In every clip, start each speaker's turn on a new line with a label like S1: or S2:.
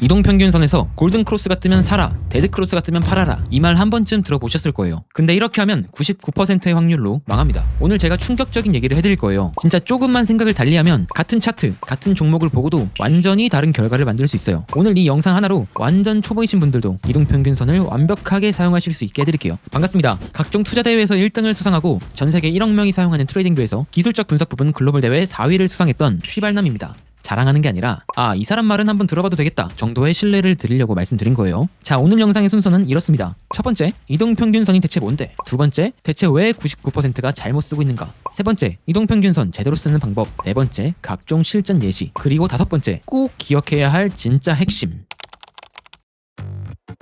S1: 이동평균선에서 골든크로스가 뜨면 사라, 데드크로스가 뜨면 팔아라, 이 말 한 번쯤 들어보셨을 거예요. 근데 이렇게 하면 99%의 확률로 망합니다. 오늘 제가 충격적인 얘기를 해드릴 거예요. 진짜 조금만 생각을 달리하면 같은 차트, 같은 종목을 보고도 완전히 다른 결과를 만들 수 있어요. 오늘 이 영상 하나로 완전 초보이신 분들도 이동평균선을 완벽하게 사용하실 수 있게 해드릴게요. 반갑습니다. 각종 투자 대회에서 1등을 수상하고 전 세계 1억 명이 사용하는 트레이딩뷰에서 기술적 분석 부분 글로벌 대회 4위를 수상했던 쉬발남입니다. 자랑하는 게 아니라 이 사람 말은 한번 들어봐도 되겠다 정도의 신뢰를 드리려고 말씀드린 거예요. 자, 오늘 영상의 순서는 이렇습니다. 첫 번째, 이동평균선이 대체 뭔데? 두 번째, 대체 왜 99%가 잘못 쓰고 있는가? 세 번째, 이동평균선 제대로 쓰는 방법. 네 번째, 각종 실전 예시. 그리고 다섯 번째, 꼭 기억해야 할 진짜 핵심.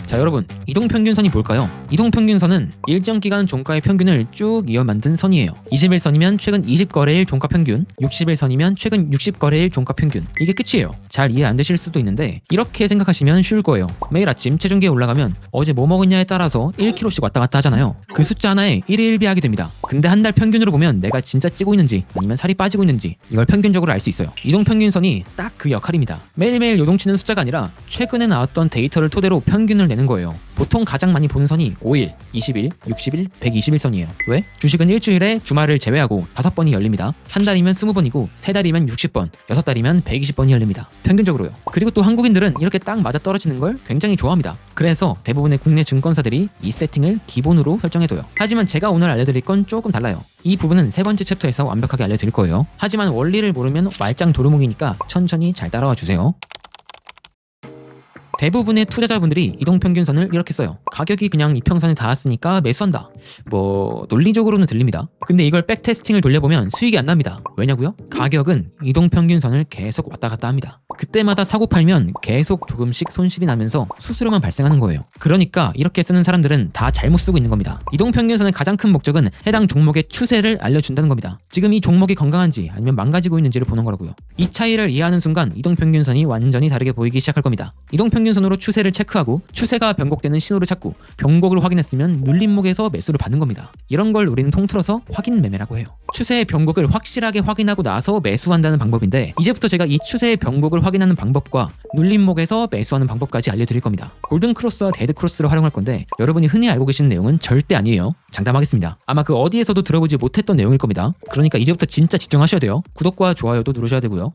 S1: 자, 여러분, 이동평균선이 뭘까요? 이동평균선은 일정 기간 종가의 평균을 쭉 이어 만든 선이에요. 21선이면 최근 20거래일 종가 평균, 61선이면 최근 60거래일 종가 평균. 이게 끝이에요. 잘 이해 안 되실 수도 있는데 이렇게 생각하시면 쉬울 거예요. 매일 아침 체중계에 올라가면 어제 뭐 먹었냐에 따라서 1kg씩 왔다 갔다 하잖아요. 그 숫자 하나에 1에 1비하게 됩니다. 근데 한 달 평균으로 보면 내가 진짜 찌고 있는지 아니면 살이 빠지고 있는지 이걸 평균적으로 알 수 있어요. 이동평균선이 딱 그 역할입니다. 매일매일 요동치는 숫자가 아니라 최근에 나왔던 데이터를 토대로 평균을 내는 거예요. 보통 가장 많이 보는 선이 5일, 20일, 60일, 120일선이에요. 왜? 주식은 일주일에 주말을 제외하고 5번이 열립니다. 한 달이면 20번이고 3달이면 60번, 6달이면 120번이 열립니다. 평균적으로요. 그리고 또 한국인들은 이렇게 딱 맞아 떨어지는 걸 굉장히 좋아합니다. 그래서 대부분의 국내 증권사들이 이 세팅을 기본으로 설정해둬요. 하지만 제가 오늘 알려드릴 건 조금 달라요. 이 부분은 세 번째 챕터에서 완벽하게 알려드릴 거예요. 하지만 원리를 모르면 말짱 도루묵이니까 천천히 잘 따라와 주세요. 대부분의 투자자분들이 이동평균선을 이렇게 써요. 가격이 그냥 이평선에 닿았으니까 매수한다. 논리적으로는 들립니다. 근데 이걸 백테스팅을 돌려보면 수익이 안 납니다. 왜냐고요? 가격은 이동평균선을 계속 왔다 갔다 합니다. 그때마다 사고 팔면 계속 조금씩 손실이 나면서 수수료만 발생하는 거예요. 그러니까 이렇게 쓰는 사람들은 다 잘못 쓰고 있는 겁니다. 이동평균선의 가장 큰 목적은 해당 종목의 추세를 알려준다는 겁니다. 지금 이 종목이 건강한지 아니면 망가지고 있는지를 보는 거라고요. 이 차이를 이해하는 순간 이동평균선이 완전히 다르게 보이기 시작할 겁니다. 이동평균선으로 추세를 체크하고 추세가 변곡되는 신호를 찾고 변곡을 확인했으면 눌림목에서 매수를 받는 겁니다. 이런 걸 우리는 통틀어서 확인 매매라고 해요. 추세의 변곡을 확실하게 확인하고 나서 매수한다는 방법인데 이제부터 제가 이 추세의 변곡을 확인하는 방법과 눌림목에서 매수하는 방법까지 알려드릴 겁니다. 골든크로스와 데드크로스를 활용할 건데 여러분이 흔히 알고 계시는 내용은 절대 아니에요. 장담하겠습니다. 아마 그 어디에서도 들어보지 못했던 내용일 겁니다. 그러니까 이제부터 진짜 집중하셔야 돼요. 구독과 좋아요도 누르셔야 되고요.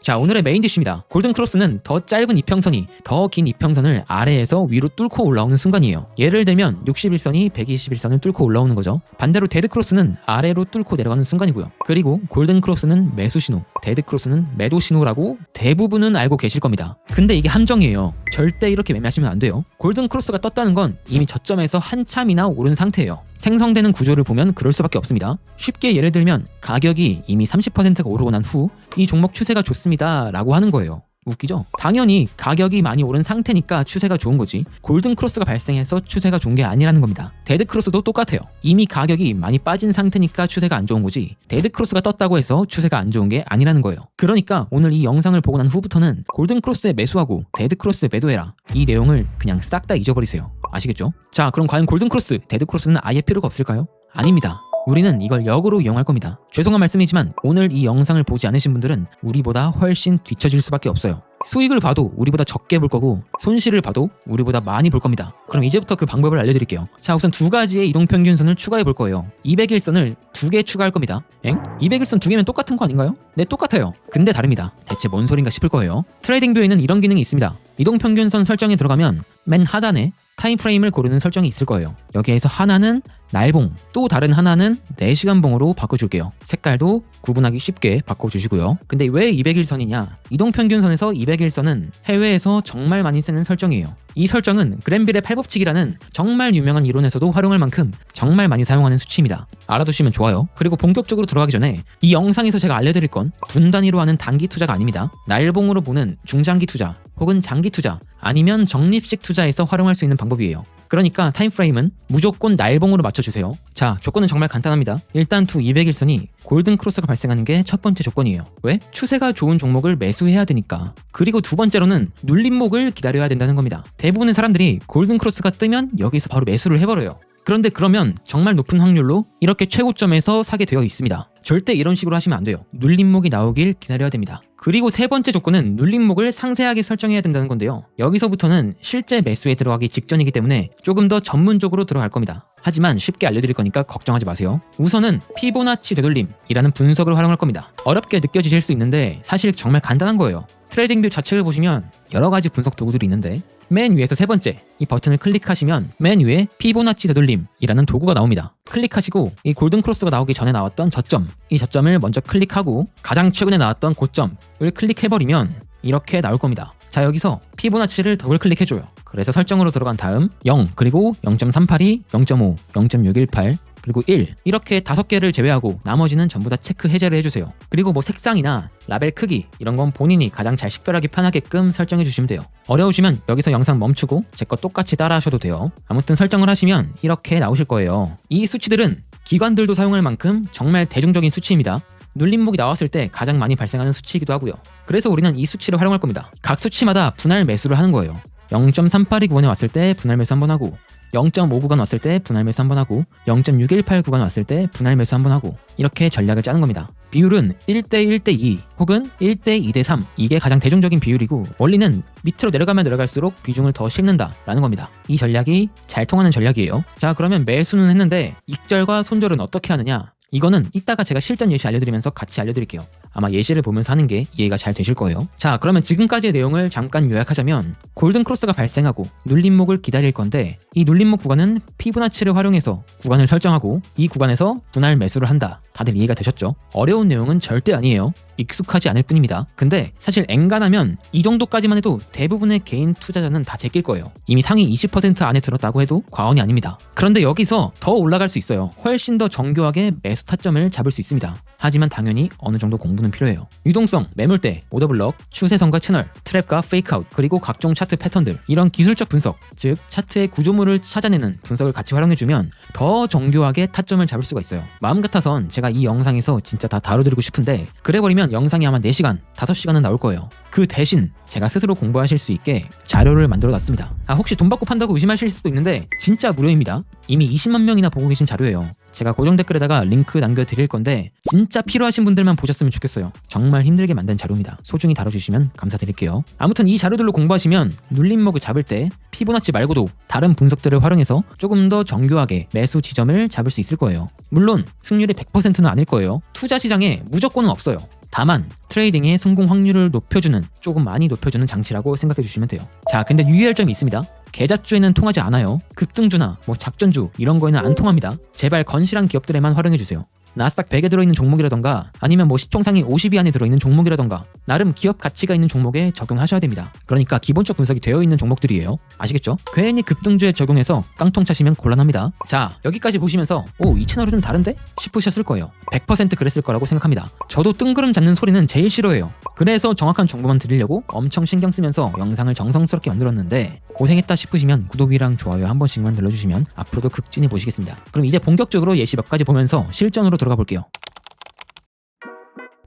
S1: 자, 오늘의 메인 디쉬입니다. 골든크로스는 더 짧은 이평선이 더 긴 이평선을 아래에서 위로 뚫고 올라오는 순간이에요. 예를 들면 61선이 121선을 뚫고 올라오는 거죠. 반대로 데드크로스는 아래로 뚫고 내려가는 순간이고요. 그리고 골든크로스는 매수 신호, 데드크로스는 매도 신호라고 대부분은 알고 계실 겁니다. 근데 이게 함정이에요. 절대 이렇게 매매하시면 안 돼요. 골든크로스가 떴다는 건 이미 저점에서 한참이나 오른 상태예요. 생성되는 구조를 보면 그럴 수밖에 없습니다. 쉽게 예를 들면 가격이 이미 30%가 오르고 난 후 이 종목 추세가 좋습니다 라고 하는 거예요. 웃기죠? 당연히 가격이 많이 오른 상태니까 추세가 좋은 거지 골든크로스가 발생해서 추세가 좋은 게 아니라는 겁니다. 데드크로스도 똑같아요. 이미 가격이 많이 빠진 상태니까 추세가 안 좋은 거지 데드크로스가 떴다고 해서 추세가 안 좋은 게 아니라는 거예요. 그러니까 오늘 이 영상을 보고 난 후부터는 골든크로스에 매수하고 데드크로스에 매도해라 이 내용을 그냥 싹 다 잊어버리세요. 아시겠죠? 자, 그럼 과연 골든크로스, 데드크로스는 아예 필요가 없을까요? 아닙니다. 우리는 이걸 역으로 이용할 겁니다. 죄송한 말씀이지만 오늘 이 영상을 보지 않으신 분들은 우리보다 훨씬 뒤처질 수밖에 없어요. 수익을 봐도 우리보다 적게 볼 거고 손실을 봐도 우리보다 많이 볼 겁니다. 그럼 이제부터 그 방법을 알려드릴게요. 자, 우선 두 가지의 이동평균선을 추가해 볼 거예요. 200일선을 2개 추가할 겁니다. 200일선 2개면 똑같은 거 아닌가요? 네, 똑같아요. 근데 다릅니다. 대체 뭔 소린가 싶을 거예요. 트레이딩뷰에는 이런 기능이 있습니다. 이동평균선 설정에 들어가면 맨 하단에 타임프레임을 고르는 설정이 있을 거예요. 여기에서 하나는 날봉, 또 다른 하나는 4시간 봉으로 바꿔줄게요. 색깔도 구분하기 쉽게 바꿔주시고요. 근데 왜 200일선이냐? 이동평균선에서 200일선은 해외에서 정말 많이 쓰는 설정이에요. 이 설정은 그랜빌의 8법칙이라는 정말 유명한 이론에서도 활용할 만큼 정말 많이 사용하는 수치입니다. 알아두시면 좋아요. 그리고 본격적으로 들어가기 전에 이 영상에서 제가 알려드릴 건 분 단위로 하는 단기 투자가 아닙니다. 날봉으로 보는 중장기 투자 혹은 장기 투자 아니면 적립식 투자에서 활용할 수 있는 방법이에요. 그러니까 타임프레임은 무조건 날봉으로 맞춰주세요. 자, 조건은 정말 간단합니다. 일단 두 200일선이 골든크로스가 발생하는 게 첫 번째 조건이에요. 왜? 추세가 좋은 종목을 매수해야 되니까. 그리고 두 번째로는 눌림목을 기다려야 된다는 겁니다. 대부분의 사람들이 골든크로스가 뜨면 여기서 바로 매수를 해버려요. 그런데 그러면 정말 높은 확률로 이렇게 최고점에서 사게 되어 있습니다. 절대 이런 식으로 하시면 안 돼요. 눌림목이 나오길 기다려야 됩니다. 그리고 세 번째 조건은 눌림목을 상세하게 설정해야 된다는 건데요. 여기서부터는 실제 매수에 들어가기 직전이기 때문에 조금 더 전문적으로 들어갈 겁니다. 하지만 쉽게 알려드릴 거니까 걱정하지 마세요. 우선은 피보나치 되돌림이라는 분석을 활용할 겁니다. 어렵게 느껴지실 수 있는데 사실 정말 간단한 거예요. 트레이딩뷰 좌측을 보시면 여러 가지 분석 도구들이 있는데 맨 위에서 세 번째 이 버튼을 클릭하시면 맨 위에 피보나치 되돌림이라는 도구가 나옵니다. 클릭하시고 이 골든 크로스가 나오기 전에 나왔던 저점, 이 저점을 먼저 클릭하고 가장 최근에 나왔던 고점을 클릭해버리면 이렇게 나올 겁니다. 자, 여기서 피보나치를 더블 클릭해줘요. 그래서 설정으로 들어간 다음 0, 그리고 0.382, 0.5, 0.618 그리고 1 이렇게 5개를 제외하고 나머지는 전부 다 체크 해제를 해주세요. 그리고 뭐 색상이나 라벨 크기 이런 건 본인이 가장 잘 식별하기 편하게끔 설정해 주시면 돼요. 어려우시면 여기서 영상 멈추고 제 거 똑같이 따라 하셔도 돼요. 아무튼 설정을 하시면 이렇게 나오실 거예요. 이 수치들은 기관들도 사용할 만큼 정말 대중적인 수치입니다. 눌림목이 나왔을 때 가장 많이 발생하는 수치이기도 하고요. 그래서 우리는 이 수치를 활용할 겁니다. 각 수치마다 분할 매수를 하는 거예요. 0.382 구간에 왔을 때 분할 매수 한번 하고 0.5 구간 왔을 때 분할 매수 한번 하고 0.618 구간 왔을 때 분할 매수 한번 하고 이렇게 전략을 짜는 겁니다. 비율은 1대 1대 2 혹은 1대 2대 3 이게 가장 대중적인 비율이고 원리는 밑으로 내려가면 내려갈수록 비중을 더 싣는다라는 겁니다. 이 전략이 잘 통하는 전략이에요. 자, 그러면 매수는 했는데 익절과 손절은 어떻게 하느냐? 이거는 이따가 제가 실전 예시 알려드리면서 같이 알려드릴게요. 아마 예시를 보면서 하는 게 이해가 잘 되실 거예요. 자, 그러면 지금까지의 내용을 잠깐 요약하자면 골든 크로스가 발생하고 눌림목을 기다릴 건데 이 눌림목 구간은 피보나치를 활용해서 구간을 설정하고 이 구간에서 분할 매수를 한다. 다들 이해가 되셨죠? 어려운 내용은 절대 아니에요. 익숙하지 않을 뿐입니다. 근데 사실 엔간하면 이 정도까지만 해도 대부분의 개인 투자자는 다 제낄 거예요. 이미 상위 20% 안에 들었다고 해도 과언이 아닙니다. 그런데 여기서 더 올라갈 수 있어요. 훨씬 더 정교하게 매수 타점을 잡을 수 있습니다. 하지만 당연히 어느 정도 공부는 필요해요. 유동성, 매물대, 오더블럭, 추세선과 채널, 트랩과 페이크아웃, 그리고 각종 차트 패턴들 이런 기술적 분석, 즉 차트의 구조물을 찾아내는 분석을 같이 활용해주면 더 정교하게 타점을 잡을 수가 있어요. 마음 같아선 제가 이 영상에서 진짜 다 다뤄드리고 싶은데 그래버리면 영상이 아마 4시간, 5시간은 나올 거예요. 그 대신 제가 스스로 공부하실 수 있게 자료를 만들어 놨습니다. 혹시 돈 받고 판다고 의심하실 수도 있는데 진짜 무료입니다. 이미 20만 명이나 보고 계신 자료예요. 제가 고정 댓글에다가 링크 남겨드릴 건데 진짜 필요하신 분들만 보셨으면 좋겠어요. 정말 힘들게 만든 자료입니다. 소중히 다뤄주시면 감사드릴게요. 아무튼 이 자료들로 공부하시면 눌림목을 잡을 때 피보나치 말고도 다른 분석들을 활용해서 조금 더 정교하게 매수 지점을 잡을 수 있을 거예요. 물론 승률이 100%는 아닐 거예요. 투자 시장에 무조건은 없어요. 다만 트레이딩의 성공 확률을 높여주는, 조금 많이 높여주는 장치라고 생각해 주시면 돼요. 자, 근데 유의할 점이 있습니다. 계좌주에는 통하지 않아요. 급등주나 작전주 이런 거에는 안 통합니다. 제발 건실한 기업들에만 활용해 주세요. 나스닥 100에 들어있는 종목이라던가 아니면 시총상위 50위 안에 들어있는 종목이라던가 나름 기업 가치가 있는 종목에 적용하셔야 됩니다. 그러니까 기본적 분석이 되어 있는 종목들이에요. 아시겠죠? 괜히 급등주에 적용해서 깡통 차시면 곤란합니다. 자, 여기까지 보시면서 이 채널이 좀 다른데? 싶으셨을 거예요. 100% 그랬을 거라고 생각합니다. 저도 뜬구름 잡는 소리는 제일 싫어해요. 그래서 정확한 정보만 드리려고 엄청 신경 쓰면서 영상을 정성스럽게 만들었는데 고생했다 싶으시면 구독이랑 좋아요 한 번씩만 눌러주시면 앞으로도 극진히 보시겠습니다. 그럼 이제 본격적으로 예시 몇 가지 보면서 실전으로 들어가 볼게요.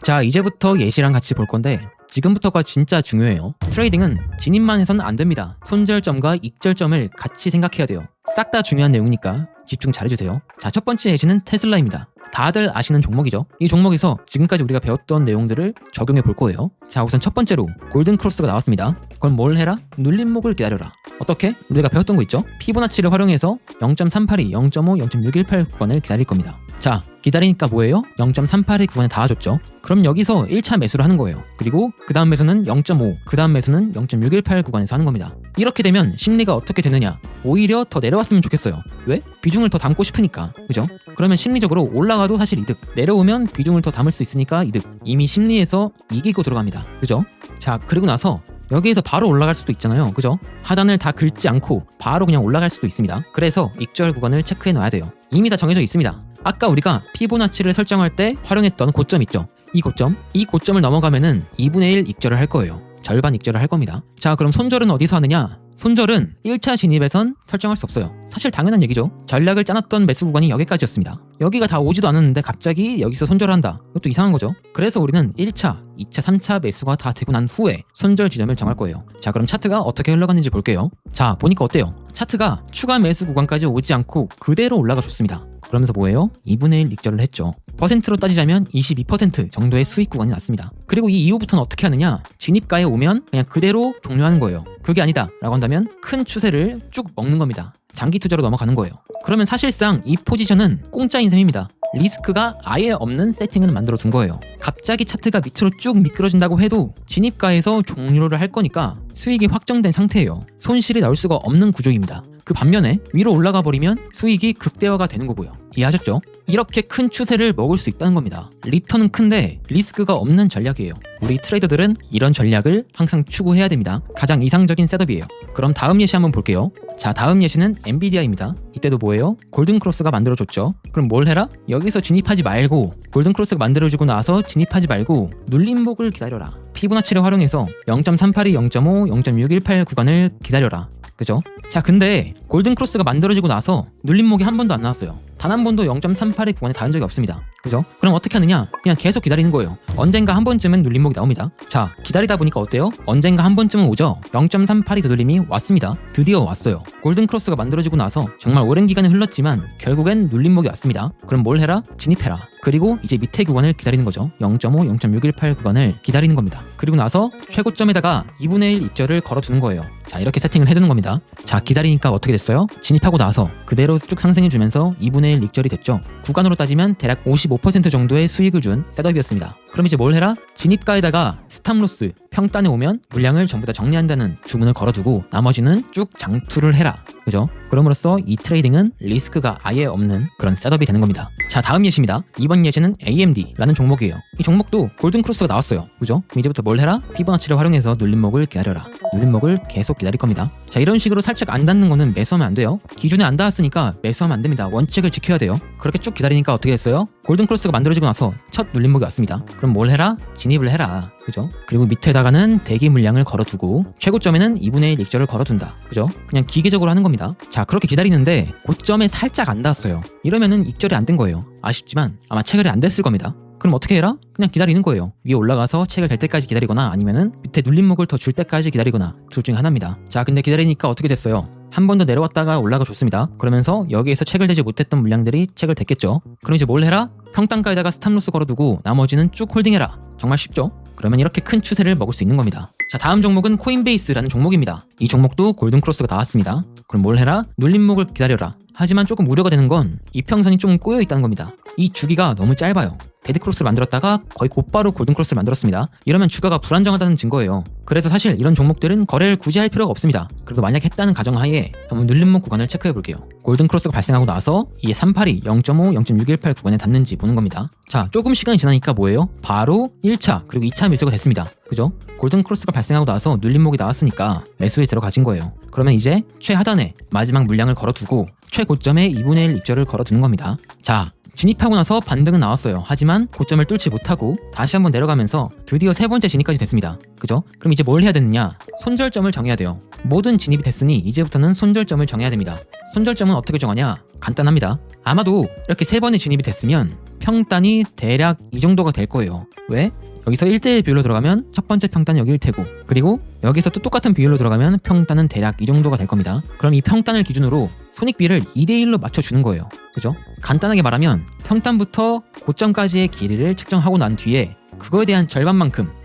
S1: 자, 이제부터 예시랑 같이 볼 건데 지금부터가 진짜 중요해요. 트레이딩은 진입만 해서는 안 됩니다. 손절점과 익절점을 같이 생각해야 돼요. 싹 다 중요한 내용이니까 집중 잘해주세요. 자, 첫 번째 예시는 테슬라입니다. 다들 아시는 종목이죠. 이 종목에서 지금까지 우리가 배웠던 내용들을 적용해 볼 거예요. 자, 우선 첫 번째로 골든 크로스가 나왔습니다. 그럼 뭘 해라? 눌림목을 기다려라. 어떻게? 우리가 배웠던 거 있죠? 피보나치를 활용해서 0.382, 0.5, 0.618 구간을 기다릴 겁니다. 자, 기다리니까 뭐예요? 0.382 구간에 닿아줬죠. 그럼 여기서 1차 매수를 하는 거예요. 그리고 그 다음 매수는 0.5, 그 다음 매수는 0.618 구간에서 하는 겁니다. 이렇게 되면 심리가 어떻게 되느냐? 오히려 더 내려왔으면 좋겠어요. 왜? 비중을 더 담고 싶으니까. 그죠? 그러면 심리적으로 올라가도 사실 이득, 내려오면 비중을 더 담을 수 있으니까 이득. 이미 심리에서 이기고 들어갑니다. 그죠? 자, 그리고 나서 여기에서 바로 올라갈 수도 있잖아요. 그죠? 하단을 다 긁지 않고 바로 그냥 올라갈 수도 있습니다. 그래서 익절 구간을 체크해 놔야 돼요. 이미 다 정해져 있습니다. 아까 우리가 피보나치를 설정할 때 활용했던 고점 있죠? 이 고점을 넘어가면은 2분의 1 익절을 할 거예요. 절반 익절을 할 겁니다. 자, 그럼 손절은 어디서 하느냐? 손절은 1차 진입에선 설정할 수 없어요. 사실 당연한 얘기죠. 전략을 짜놨던 매수 구간이 여기까지였습니다. 여기가 다 오지도 않았는데 갑자기 여기서 손절을 한다. 이것도 이상한 거죠. 그래서 우리는 1차, 2차, 3차 매수가 다 되고 난 후에 손절 지점을 정할 거예요. 자, 그럼 차트가 어떻게 흘러갔는지 볼게요. 자, 보니까 어때요? 차트가 추가 매수 구간까지 오지 않고 그대로 올라가 줬습니다. 그러면서 뭐예요? 2분의 1 익절을 했죠. 퍼센트로 따지자면 22% 정도의 수익 구간이 났습니다. 그리고 이 이후부터는 어떻게 하느냐? 진입가에 오면 그냥 그대로 종료하는 거예요. 그게 아니다 라고 한다면 큰 추세를 쭉 먹는 겁니다. 장기 투자로 넘어가는 거예요. 그러면 사실상 이 포지션은 공짜인 셈입니다. 리스크가 아예 없는 세팅을 만들어 둔 거예요. 갑자기 차트가 밑으로 쭉 미끄러진다고 해도 진입가에서 종료를 할 거니까 수익이 확정된 상태예요. 손실이 나올 수가 없는 구조입니다. 그 반면에 위로 올라가 버리면 수익이 극대화가 되는 거고요. 이해하셨죠? 이렇게 큰 추세를 먹을 수 있다는 겁니다. 리턴은 큰데 리스크가 없는 전략이에요. 우리 트레이더들은 이런 전략을 항상 추구해야 됩니다. 가장 이상적인 셋업이에요. 그럼 다음 예시 한번 볼게요. 자, 다음 예시는 엔비디아입니다. 이때도 뭐예요? 골든크로스가 만들어줬죠. 그럼 뭘 해라? 여기서 진입하지 말고, 골든크로스가 만들어주고 나서 진입하지 말고 눌림목을 기다려라. 피보나치를 활용해서 0.382, 0.5, 0.618 구간을 기다려라. 그죠? 자, 근데 골든크로스가 만들어지고 나서 눌림목이 한 번도 안 나왔어요. 단 한 번도 0.382 구간에 닿은 적이 없습니다. 그죠? 그럼 어떻게 하느냐? 그냥 계속 기다리는 거예요. 언젠가 한 번쯤은 눌림목이 나옵니다. 자, 기다리다 보니까 어때요? 언젠가 한 번쯤은 오죠? 0.382 되돌림이 왔습니다. 드디어 왔어요. 골든크로스가 만들어지고 나서 정말 오랜 기간이 흘렀지만 결국엔 눌림목이 왔습니다. 그럼 뭘 해라? 진입해라. 그리고 이제 밑에 구간을 기다리는 거죠. 0.5, 0.618 구간을 기다리는 겁니다. 그리고 나서 최고점에다가 2분의 1 익절을 걸어두는 거예요. 자, 이렇게 세팅을 해두는 겁니다. 자, 기다리니까 어떻게 됐어요? 진입하고 나서 그대로 쭉 상승해주면서 2분의 1 익절이 됐죠. 구간으로 따지면 대략 55% 정도의 수익을 준 셋업이었습니다. 그럼 이제 뭘 해라? 진입가에다가 스탑로스, 평단에 오면 물량을 전부 다 정리한다는 주문을 걸어두고 나머지는 쭉 장투를 해라. 그죠? 그럼으로써 이 트레이딩은 리스크가 아예 없는 그런 셋업이 되는 겁니다. 자, 다음 예시입니다. 이번 예시는 AMD라는 종목이에요. 이 종목도 골든크로스가 나왔어요. 그죠? 그럼 이제부터 뭘 해라? 피보나치를 활용해서 눌림목을 기다려라. 눌림목을 계속 기다릴 겁니다. 자, 이런 식으로 살짝 안 닿는 거는 매수하면 안 돼요. 기준에 안 닿았으니까 매수하면 안 됩니다. 원칙을 지켜야 돼요. 그렇게 쭉 기다리니까 어떻게 됐어요? 골든크로스가 만들어지고 나서 첫 눌림목이 왔습니다. 그럼 뭘 해라? 진입을 해라. 그죠? 그리고 밑에다가는 대기 물량을 걸어두고 최고점에는 2분의 1 익절을 걸어둔다. 그죠? 그냥 기계적으로 하는 겁니다. 자, 그렇게 기다리는데 고점에 살짝 안 닿았어요. 이러면은 익절이 안 된 거예요. 아쉽지만 아마 체결이 안 됐을 겁니다. 그럼 어떻게 해라? 그냥 기다리는 거예요. 위에 올라가서 체결될 때까지 기다리거나 아니면은 밑에 눌림목을 더 줄 때까지 기다리거나 둘 중에 하나입니다. 자, 근데 기다리니까 어떻게 됐어요? 한 번 더 내려왔다가 올라가 줬습니다. 그러면서 여기에서 체결되지 못했던 물량들이 체결됐겠죠. 그럼 이제 뭘 해라? 평단가에다가 스탑로스 걸어두고 나머지는 쭉 홀딩해라. 정말 쉽죠? 그러면 이렇게 큰 추세를 먹을 수 있는 겁니다. 자, 다음 종목은 코인베이스라는 종목입니다. 이 종목도 골든크로스가 나왔습니다. 그럼 뭘 해라? 눌림목을 기다려라. 하지만 조금 우려가 되는 건 이평선이 좀 꼬여 있다는 겁니다. 이 주기가 너무 짧아요. 데드크로스를 만들었다가 거의 곧바로 골든크로스를 만들었습니다. 이러면 주가가 불안정하다는 증거예요. 그래서 사실 이런 종목들은 거래를 굳이 할 필요가 없습니다. 그래도 만약 했다는 가정하에 한번 눌림목 구간을 체크해 볼게요. 골든크로스가 발생하고 나서 이게 382, 0.5, 0.618 구간에 닿는지 보는 겁니다. 자, 조금 시간이 지나니까 뭐예요? 바로 1차 그리고 2차 매수가 됐습니다. 그죠? 골든크로스가 발생하고 나서 눌림목이 나왔으니까 매수에 들어가진 거예요. 그러면 이제 최하단에 마지막 물량을 걸어두고 최고점에 2분의 1 익절을 걸어두는 겁니다. 자, 진입하고 나서 반등은 나왔어요. 하지만 고점을 뚫지 못하고 다시 한번 내려가면서 드디어 세 번째 진입까지 됐습니다. 그죠? 그럼 이제 뭘 해야 되느냐? 손절점을 정해야 돼요. 모든 진입이 됐으니 이제부터는 손절점을 정해야 됩니다. 손절점은 어떻게 정하냐? 간단합니다. 아마도 이렇게 세 번의 진입이 됐으면 평단이 대략 이 정도가 될 거예요. 왜? 여기서 1대1 비율로 들어가면 첫 번째 평단은 여기일 테고, 그리고 여기서 또 똑같은 비율로 들어가면 평단은 대략 이 정도가 될 겁니다. 그럼 이 평단을 기준으로 손익비를 2대1로 맞춰주는 거예요. 그죠? 간단하게 말하면 평단부터 고점까지의 길이를 측정하고 난 뒤에 그거에 대한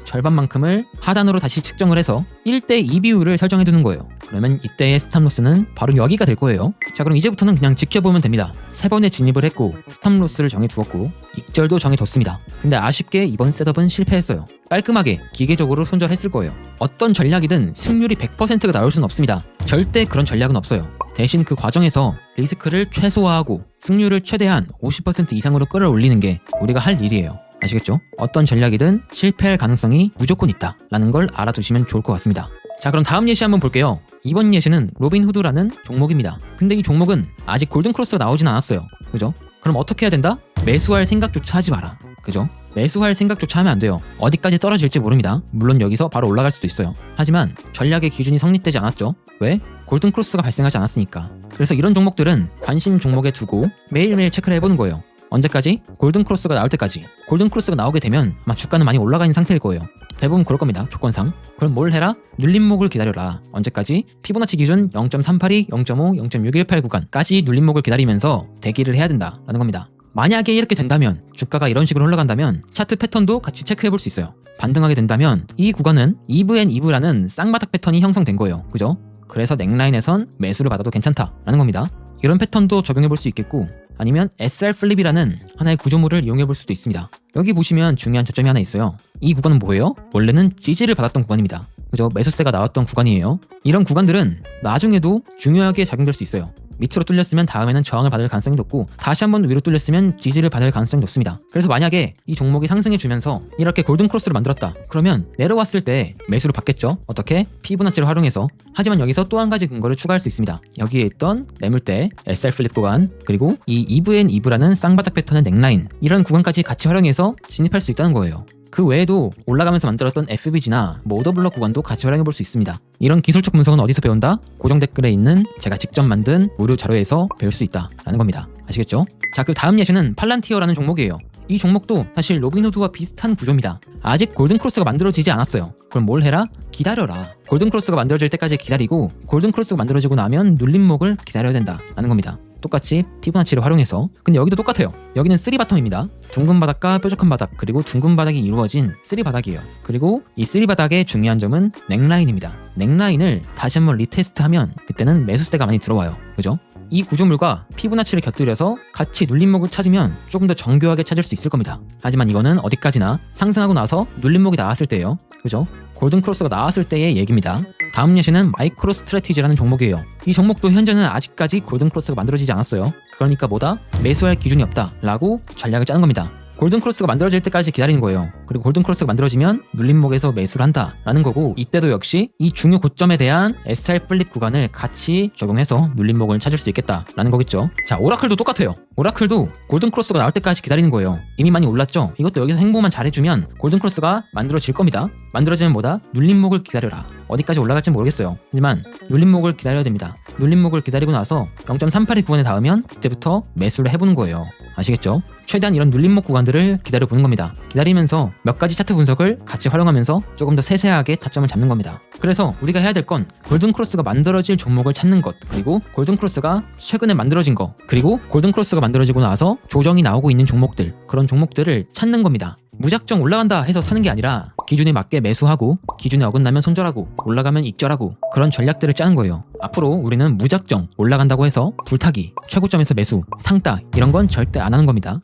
S1: 절반만큼을 하단으로 다시 측정을 해서 1대2 비율을 설정해 두는 거예요. 그러면 이때의 스탑로스는 바로 여기가 될 거예요. 자, 그럼 이제부터는 그냥 지켜보면 됩니다. 세 번에 진입을 했고 스탑로스를 정해두었고 익절도 정해뒀습니다. 근데 아쉽게 이번 셋업은 실패했어요. 깔끔하게 기계적으로 손절했을 거예요. 어떤 전략이든 승률이 100%가 나올 수는 없습니다. 절대 그런 전략은 없어요. 대신 그 과정에서 리스크를 최소화하고 승률을 최대한 50% 이상으로 끌어올리는 게 우리가 할 일이에요. 아시겠죠? 어떤 전략이든 실패할 가능성이 무조건 있다 라는 걸 알아두시면 좋을 것 같습니다. 자, 그럼 다음 예시 한번 볼게요. 이번 예시는 로빈후드라는 종목입니다. 근데 이 종목은 아직 골든크로스가 나오진 않았어요. 그죠? 그럼 어떻게 해야 된다? 매수할 생각조차 하지 마라. 그죠? 매수할 생각조차 하면 안 돼요. 어디까지 떨어질지 모릅니다. 물론 여기서 바로 올라갈 수도 있어요. 하지만 전략의 기준이 성립되지 않았죠. 왜? 골든크로스가 발생하지 않았으니까. 그래서 이런 종목들은 관심 종목에 두고 매일매일 체크를 해보는 거예요. 언제까지? 골든크로스가 나올 때까지. 골든크로스가 나오게 되면 아마 주가는 많이 올라가 있는 상태일 거예요. 대부분 그럴 겁니다. 조건상. 그럼 뭘 해라? 눌림목을 기다려라. 언제까지? 피보나치 기준 0.382, 0.5, 0.618 구간까지 눌림목을 기다리면서 대기를 해야 된다라는 겁니다. 만약에 이렇게 된다면, 주가가 이런 식으로 흘러간다면 차트 패턴도 같이 체크해 볼 수 있어요. 반등하게 된다면 이 구간은 EV라는 쌍바닥 패턴이 형성된 거예요. 그죠? 그래서 넥라인에선 매수를 받아도 괜찮다라는 겁니다. 이런 패턴도 적용해 볼 수 있겠고, 아니면 SR 플립이라는 하나의 구조물을 이용해 볼 수도 있습니다. 여기 보시면 중요한 저점이 하나 있어요. 이 구간은 뭐예요? 원래는 지지를 받았던 구간입니다. 그죠? 매수세가 나왔던 구간이에요. 이런 구간들은 나중에도 중요하게 작용될 수 있어요. 밑으로 뚫렸으면 다음에는 저항을 받을 가능성이 높고, 다시 한번 위로 뚫렸으면 지지를 받을 가능성이 높습니다. 그래서 만약에 이 종목이 상승해주면서 이렇게 골든 크로스를 만들었다 그러면 내려왔을 때 매수를 받겠죠. 어떻게? 피보나치를 활용해서. 하지만 여기서 또 한 가지 근거를 추가할 수 있습니다. 여기에 있던 매물대, SR 플립 구간, 그리고 이 EV라는 쌍바닥 패턴의 넥라인, 이런 구간까지 같이 활용해서 진입할 수 있다는 거예요. 그 외에도 올라가면서 만들었던 FBG나 오더블럭 구간도 같이 활용해 볼 수 있습니다. 이런 기술적 분석은 어디서 배운다? 고정 댓글에 있는 제가 직접 만든 무료 자료에서 배울 수 있다라는 겁니다. 아시겠죠? 자, 그 다음 예시는 팔란티어라는 종목이에요. 이 종목도 사실 로빈후드와 비슷한 구조입니다. 아직 골든크로스가 만들어지지 않았어요. 그럼 뭘 해라? 기다려라. 골든크로스가 만들어질 때까지 기다리고, 골든크로스가 만들어지고 나면 눌림목을 기다려야 된다라는 겁니다. 똑같이 피보나치를 활용해서. 근데 여기도 똑같아요. 여기는 3바텀입니다. 둥근 바닥과 뾰족한 바닥, 그리고 둥근 바닥이 이루어진 3바닥이에요. 그리고 이 3바닥의 중요한 점은 넥라인입니다. 넥라인을 다시 한번 리테스트하면 그때는 매수세가 많이 들어와요. 그죠? 이 구조물과 피보나치를 곁들여서 같이 눌림목을 찾으면 조금 더 정교하게 찾을 수 있을 겁니다. 하지만 이거는 어디까지나 상승하고 나서 눌림목이 나왔을 때예요. 그죠? 골든크로스가 나왔을 때의 얘기입니다. 다음 예시는 마이크로 스트래티지라는 종목이에요. 이 종목도 현재는 아직까지 골든크로스가 만들어지지 않았어요. 그러니까 뭐다? 매수할 기준이 없다 라고 전략을 짜는 겁니다. 골든크로스가 만들어질 때까지 기다리는 거예요. 그리고 골든크로스가 만들어지면 눌림목에서 매수를 한다 라는 거고, 이때도 역시 이 중요 고점에 대한 SR 플립 구간을 같이 적용해서 눌림목을 찾을 수 있겠다 라는 거겠죠. 자, 오라클도 똑같아요. 오라클도 골든크로스가 나올 때까지 기다리는 거예요. 이미 많이 올랐죠? 이것도 여기서 행보만 잘해주면 골든크로스가 만들어질 겁니다. 만들어지면 뭐다? 눌림목을 기다려라. 어디까지 올라갈지 모르겠어요. 하지만 눌림목을 기다려야 됩니다. 눌림목을 기다리고 나서 0.382 구간에 닿으면 그때부터 매수를 해보는 거예요. 아시겠죠? 최대한 이런 눌림목 구간들을 기다려보는 겁니다. 기다리면서 몇 가지 차트 분석을 같이 활용하면서 조금 더 세세하게 타점을 잡는 겁니다. 그래서 우리가 해야 될 건 골든크로스가 만들어질 종목을 찾는 것, 그리고 골든크로스가 최근에 만들어진 거, 그리고 골든크로스가 만들어지고 나서 조정이 나오고 있는 종목들, 그런 종목들을 찾는 겁니다. 무작정 올라간다 해서 사는 게 아니라 기준에 맞게 매수하고, 기준에 어긋나면 손절하고, 올라가면 익절하고, 그런 전략들을 짜는 거예요. 앞으로 우리는 무작정 올라간다고 해서 불타기, 최고점에서 매수, 상따 이런 건 절대 안 하는 겁니다.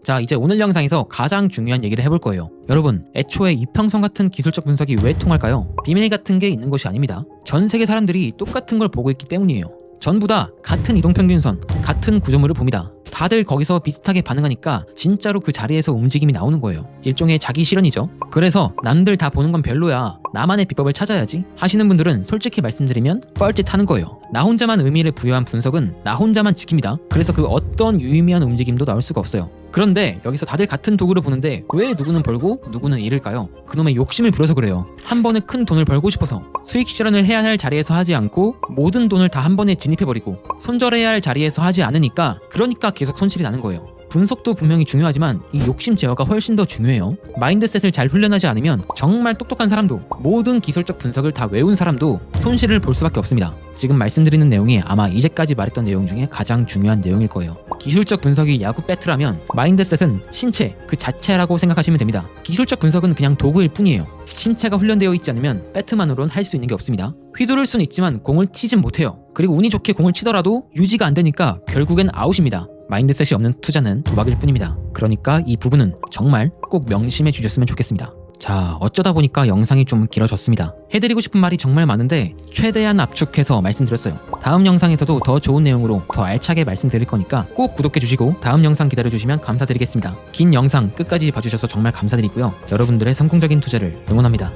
S1: 자, 이제 오늘 영상에서 가장 중요한 얘기를 해볼 거예요. 여러분, 애초에 이평선 같은 기술적 분석이 왜 통할까요? 비밀 같은 게 있는 것이 아닙니다. 전 세계 사람들이 똑같은 걸 보고 있기 때문이에요. 전부 다 같은 이동평균선, 같은 구조물을 봅니다. 다들 거기서 비슷하게 반응하니까 진짜로 그 자리에서 움직임이 나오는 거예요. 일종의 자기 실현이죠. 그래서 남들 다 보는 건 별로야, 나만의 비법을 찾아야지 하시는 분들은 솔직히 말씀드리면 뻘짓하는 거예요. 나 혼자만 의미를 부여한 분석은 나 혼자만 지킵니다. 그래서 그 어떤 유의미한 움직임도 나올 수가 없어요. 그런데 여기서 다들 같은 도구를 보는데 왜 누구는 벌고 누구는 잃을까요? 그놈의 욕심을 부려서 그래요. 한 번에 큰 돈을 벌고 싶어서 수익 실현을 해야 할 자리에서 하지 않고 모든 돈을 다 한 번에 진입해버리고, 손절해야 할 자리에서 하지 않으니까, 그러니까 계속 손실이 나는 거예요. 분석도 분명히 중요하지만 이 욕심 제어가 훨씬 더 중요해요. 마인드셋을 잘 훈련하지 않으면 정말 똑똑한 사람도, 모든 기술적 분석을 다 외운 사람도 손실을 볼 수밖에 없습니다. 지금 말씀드리는 내용이 아마 이제까지 말했던 내용 중에 가장 중요한 내용일 거예요. 기술적 분석이 야구 배트라면 마인드셋은 신체 그 자체라고 생각하시면 됩니다. 기술적 분석은 그냥 도구일 뿐이에요. 신체가 훈련되어 있지 않으면 배트만으로는 할 수 있는 게 없습니다. 휘두를 수는 있지만 공을 치진 못해요. 그리고 운이 좋게 공을 치더라도 유지가 안 되니까 결국엔 아웃입니다. 마인드셋이 없는 투자는 도박일 뿐입니다. 그러니까 이 부분은 정말 꼭 명심해 주셨으면 좋겠습니다. 자, 어쩌다 보니까 영상이 좀 길어졌습니다. 해드리고 싶은 말이 정말 많은데 최대한 압축해서 말씀드렸어요. 다음 영상에서도 더 좋은 내용으로 더 알차게 말씀드릴 거니까 꼭 구독해주시고 다음 영상 기다려주시면 감사드리겠습니다. 긴 영상 끝까지 봐주셔서 정말 감사드리고요. 여러분들의 성공적인 투자를 응원합니다.